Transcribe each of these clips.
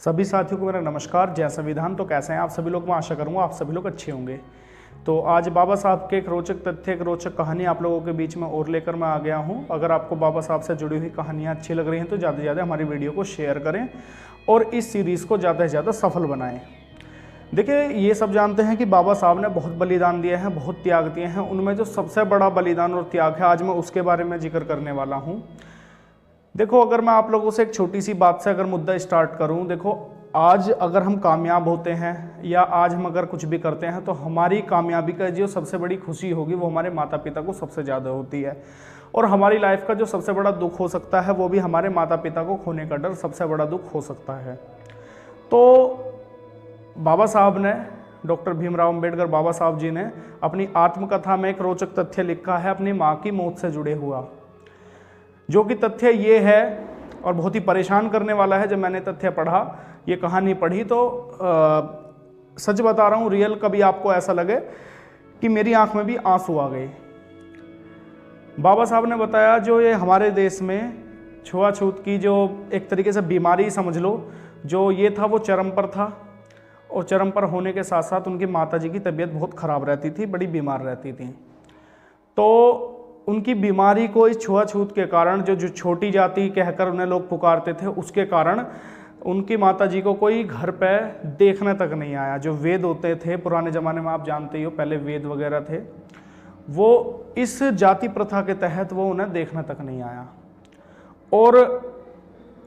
सभी साथियों को मेरा नमस्कार। जय संविधान। तो कैसे हैं आप सभी लोग? मैं आशा करूंगा आप सभी लोग अच्छे होंगे। तो आज बाबा साहब के एक रोचक तथ्य, एक रोचक कहानी आप लोगों के बीच में और लेकर मैं आ गया हूं। अगर आपको बाबा साहब से जुड़ी हुई कहानियां अच्छी लग रही हैं तो ज़्यादा से ज़्यादा हमारी वीडियो को शेयर करें और इस सीरीज़ को ज़्यादा से ज़्यादा सफल बनाएं। देखिए, ये सब जानते हैं कि बाबा साहब ने बहुत बलिदान दिए हैं, बहुत त्याग दिए हैं। उनमें जो सबसे बड़ा बलिदान और त्याग है, आज मैं उसके बारे में जिक्र करने वाला हूँ। देखो, अगर मैं आप लोगों से एक छोटी सी बात से अगर मुद्दा स्टार्ट करूं, देखो आज अगर हम कामयाब होते हैं या आज हम अगर कुछ भी करते हैं तो हमारी कामयाबी का जो सबसे बड़ी खुशी होगी वो हमारे माता पिता को सबसे ज़्यादा होती है। और हमारी लाइफ का जो सबसे बड़ा दुख हो सकता है वो भी हमारे माता पिता को खोने का डर सबसे बड़ा दुख हो सकता है। तो बाबा साहब ने, डॉक्टर भीमराव अंबेडकर बाबा साहब जी ने अपनी आत्मकथा में एक रोचक तथ्य लिखा है अपनी माँ की मौत से जुड़े हुआ, जो कि तथ्य ये है और बहुत ही परेशान करने वाला है। जब मैंने तथ्य पढ़ा, ये कहानी पढ़ी, तो सच बता रहा हूँ, रियल कभी आपको ऐसा लगे कि मेरी आंख में भी आंसू आ गए। बाबा साहब ने बताया जो ये हमारे देश में छुआछूत की जो एक तरीके से बीमारी समझ लो, जो ये था वो चरम पर था। और चरम पर होने के साथ साथ उनकी माताजी की तबीयत बहुत ख़राब रहती थी, बड़ी बीमार रहती थी। तो उनकी बीमारी को इस छुआछूत के कारण, जो छोटी जाति कहकर उन्हें लोग पुकारते थे, उसके कारण उनकी माताजी को कोई घर पे देखने तक नहीं आया। जो वेद होते थे पुराने ज़माने में, आप जानते ही हो, पहले वेद वगैरह थे, वो इस जाति प्रथा के तहत वो उन्हें देखने तक नहीं आया। और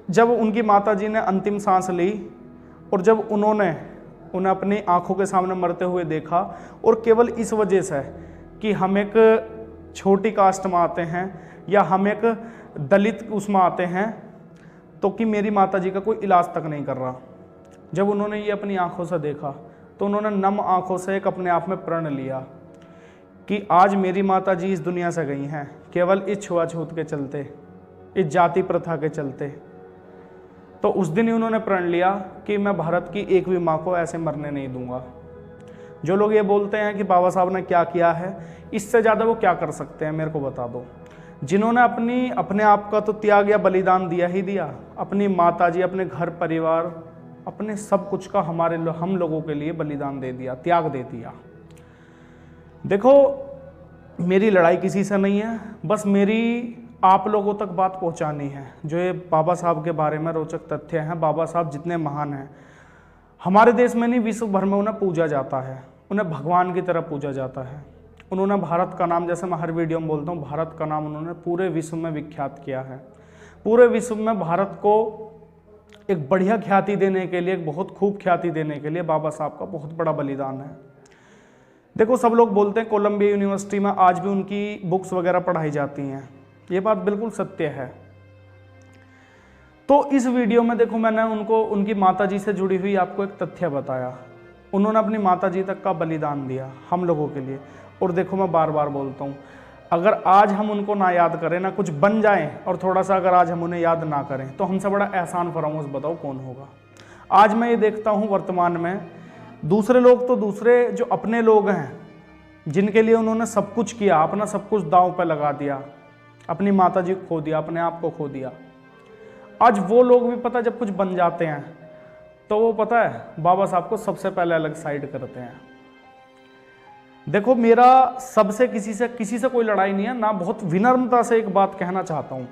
जब उनकी माताजी ने अंतिम सांस ली और जब उन्होंने उन्हें अपनी आंखों के सामने मरते हुए देखा, और केवल इस वजह से कि हम एक छोटी कास्ट में आते हैं या हम एक दलित उसमें आते हैं, तो कि मेरी माताजी का कोई इलाज तक नहीं कर रहा। जब उन्होंने ये अपनी आंखों से देखा तो उन्होंने नम आंखों से एक अपने आप में प्रण लिया कि आज मेरी माताजी इस दुनिया से गई हैं केवल इस छुआछूत के चलते, इस जाति प्रथा के चलते। तो उस दिन ही उन्होंने प्रण लिया कि मैं भारत की एक भी माँ को ऐसे मरने नहीं दूंगा। जो लोग ये बोलते हैं कि बाबा साहब ने क्या किया है, इससे ज़्यादा वो क्या कर सकते हैं, मेरे को बता दो। जिन्होंने अपने आप का तो त्याग या बलिदान दिया ही दिया, अपनी माताजी, अपने घर परिवार, अपने सब कुछ का हम लोगों के लिए बलिदान दे दिया, त्याग दे दिया। देखो, मेरी लड़ाई किसी से नहीं है, बस मेरी आप लोगों तक बात पहुंचानी है। जो ये बाबा साहब के बारे में रोचक तथ्य हैं, बाबा साहब जितने महान हैं, हमारे देश में नहीं विश्व भर में उन्हें पूजा जाता है, उन्हें भगवान की तरह पूजा जाता है। उन्होंने भारत का नाम, जैसे मैं हर वीडियो में बोलता हूँ, भारत का नाम उन्होंने पूरे विश्व में विख्यात किया है। पूरे विश्व में भारत को एक बढ़िया ख्याति देने के लिए, एक बहुत खूब ख्याति देने के लिए बाबा साहब का बहुत बड़ा बलिदान है। देखो, सब लोग बोलते हैं कोलंबिया यूनिवर्सिटी में आज भी उनकी बुक्स वगैरह पढ़ाई जाती हैं, ये बात बिल्कुल सत्य है। तो इस वीडियो में देखो, मैंने उनकी माताजी से जुड़ी हुई आपको एक तथ्य बताया। उन्होंने अपनी माताजी तक का बलिदान दिया हम लोगों के लिए। और देखो, मैं बार बार बोलता हूँ, अगर आज हम उनको ना याद करें, ना कुछ बन जाएं, और थोड़ा सा अगर आज हम उन्हें याद ना करें, तो हमसे बड़ा एहसान फरामोश बताओ कौन होगा। आज मैं ये देखता हूँ वर्तमान में, दूसरे लोग तो दूसरे जो अपने लोग हैं, जिनके लिए उन्होंने सब कुछ किया, अपना सब कुछ दांव पर लगा दिया, अपनी माताजी को खो दिया, अपने आप को खो दिया, आज वो लोग भी पता जब कुछ बन जाते हैं तो वो पता है बाबा साहब को सबसे पहले अलग साइड करते हैं। देखो, मेरा सबसे किसी से कोई लड़ाई नहीं है ना, बहुत विनम्रता से एक बात कहना चाहता हूँ,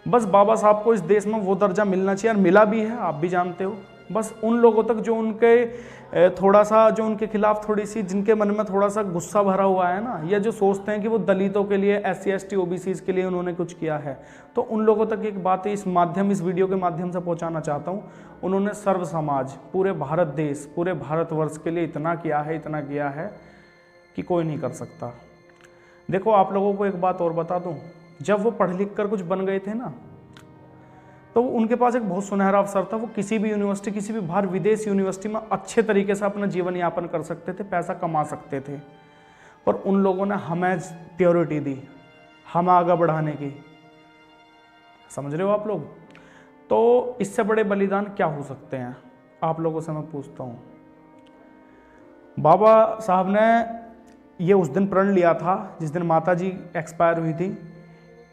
बस बाबा साहब को इस देश में वो दर्जा मिलना चाहिए, और मिला भी है, आप भी जानते हो। बस उन लोगों तक जो उनके थोड़ा सा, जो उनके खिलाफ थोड़ी सी, जिनके मन में थोड़ा सा गुस्सा भरा हुआ है ना, या जो सोचते हैं कि वो दलितों के लिए, SC ST OBCs के लिए उन्होंने कुछ किया है, तो उन लोगों तक एक बात इस वीडियो के माध्यम से पहुंचाना चाहता हूं। उन्होंने सर्व समाज, पूरे भारत देश, पूरे भारतवर्ष के लिए इतना किया है कि कोई नहीं कर सकता। देखो, आप लोगों को एक बात और बता दूं, जब वो पढ़ लिख कर कुछ बन गए थे ना, तो उनके पास एक बहुत सुनहरा अवसर था। वो किसी भी यूनिवर्सिटी, किसी भी बाहर विदेश यूनिवर्सिटी में अच्छे तरीके से अपना जीवन यापन कर सकते थे, पैसा कमा सकते थे। पर उन लोगों ने हमें प्योरिटी दी, हमें आगे बढ़ाने की। समझ रहे हो आप लोग? तो इससे बड़े बलिदान क्या हो सकते हैं, आप लोगों से मैं पूछता हूँ। बाबा साहब ने ये उस दिन प्रण लिया था जिस दिन माताजी एक्सपायर हुई थी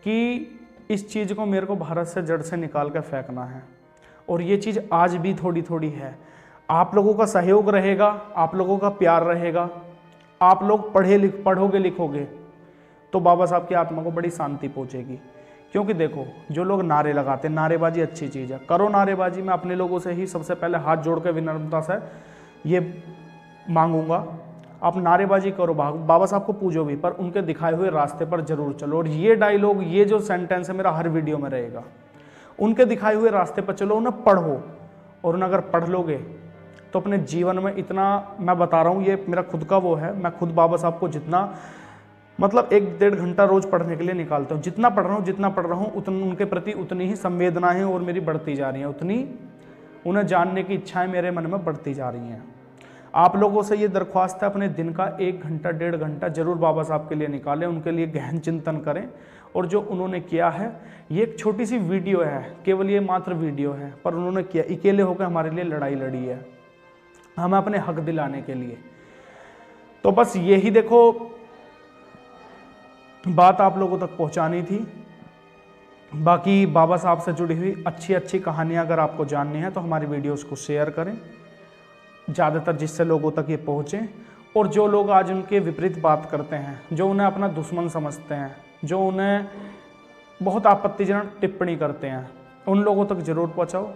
कि इस चीज़ को मेरे को भारत से जड़ से निकाल कर फेंकना है। और ये चीज़ आज भी थोड़ी थोड़ी है। आप लोगों का सहयोग रहेगा, आप लोगों का प्यार रहेगा, आप लोग पढ़ोगे लिखोगे तो बाबा साहब की आत्मा को बड़ी शांति पहुंचेगी। क्योंकि देखो, जो लोग नारे लगाते हैं, नारेबाजी अच्छी चीज़ है, करो नारेबाजी। मैं अपने लोगों से ही सबसे पहले हाथ जोड़ के विनम्रता से ये मांगूंगा, आप नारेबाजी करो, बाबा साहब को पूजो भी, पर उनके दिखाए हुए रास्ते पर जरूर चलो। और ये डायलॉग, ये जो सेंटेंस है मेरा हर वीडियो में रहेगा, उनके दिखाए हुए रास्ते पर चलो, उन्हें पढ़ो। और उन्हें अगर पढ़ लोगे तो अपने जीवन में इतना, मैं बता रहा हूँ, ये मेरा खुद का वो है, मैं खुद बाबा साहब को जितना मतलब 1-1.5 घंटा रोज पढ़ने के लिए निकालता हूँ। जितना पढ़ रहा हूँ उनके प्रति उतनी ही संवेदनाएं और मेरी बढ़ती जा रही हैं, उतनी उन्हें जानने की इच्छाएं मेरे मन में बढ़ती जा रही हैं। आप लोगों से ये दरख्वास्त है, अपने दिन का 1 घंटा 1.5 घंटा जरूर बाबा साहब के लिए निकालें, उनके लिए गहन चिंतन करें। और जो उन्होंने किया है, ये एक छोटी सी वीडियो है, केवल ये मात्र वीडियो है, पर उन्होंने किया, अकेले होकर हमारे लिए लड़ाई लड़ी है, हमें अपने हक दिलाने के लिए। तो बस यही देखो बात आप लोगों तक पहुंचानी थी। बाकी बाबा साहब से जुड़ी हुई अच्छी अच्छी कहानियां अगर आपको जाननी है तो हमारी वीडियोस को शेयर करें ज़्यादातर, जिससे लोगों तक ये पहुँचे। और जो लोग आज उनके विपरीत बात करते हैं, जो उन्हें अपना दुश्मन समझते हैं, जो उन्हें बहुत आपत्तिजनक टिप्पणी करते हैं, उन लोगों तक जरूर पहुँचाओ।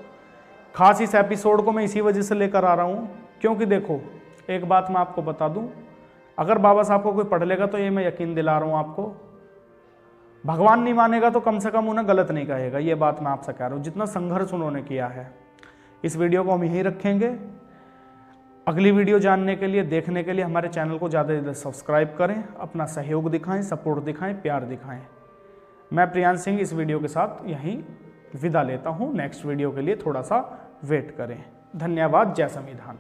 खास इस एपिसोड को मैं इसी वजह से लेकर आ रहा हूँ, क्योंकि देखो एक बात मैं आपको बता दूँ, अगर बाबा साहब को कोई पढ़ लेगा तो ये मैं यकीन दिला रहा हूँ आपको, भगवान नहीं मानेगा तो कम से कम उन्हें गलत नहीं कहेगा। ये बात मैं आपसे कह रहा हूँ, जितना संघर्ष उन्होंने किया है। इस वीडियो को हम यहीं रखेंगे। अगली वीडियो जानने के लिए, देखने के लिए हमारे चैनल को ज़्यादा से ज़्यादा सब्सक्राइब करें, अपना सहयोग दिखाएं, सपोर्ट दिखाएं, प्यार दिखाएं। मैं प्रियांश सिंह इस वीडियो के साथ यहीं विदा लेता हूँ। नेक्स्ट वीडियो के लिए थोड़ा सा वेट करें। धन्यवाद। जय संविधान।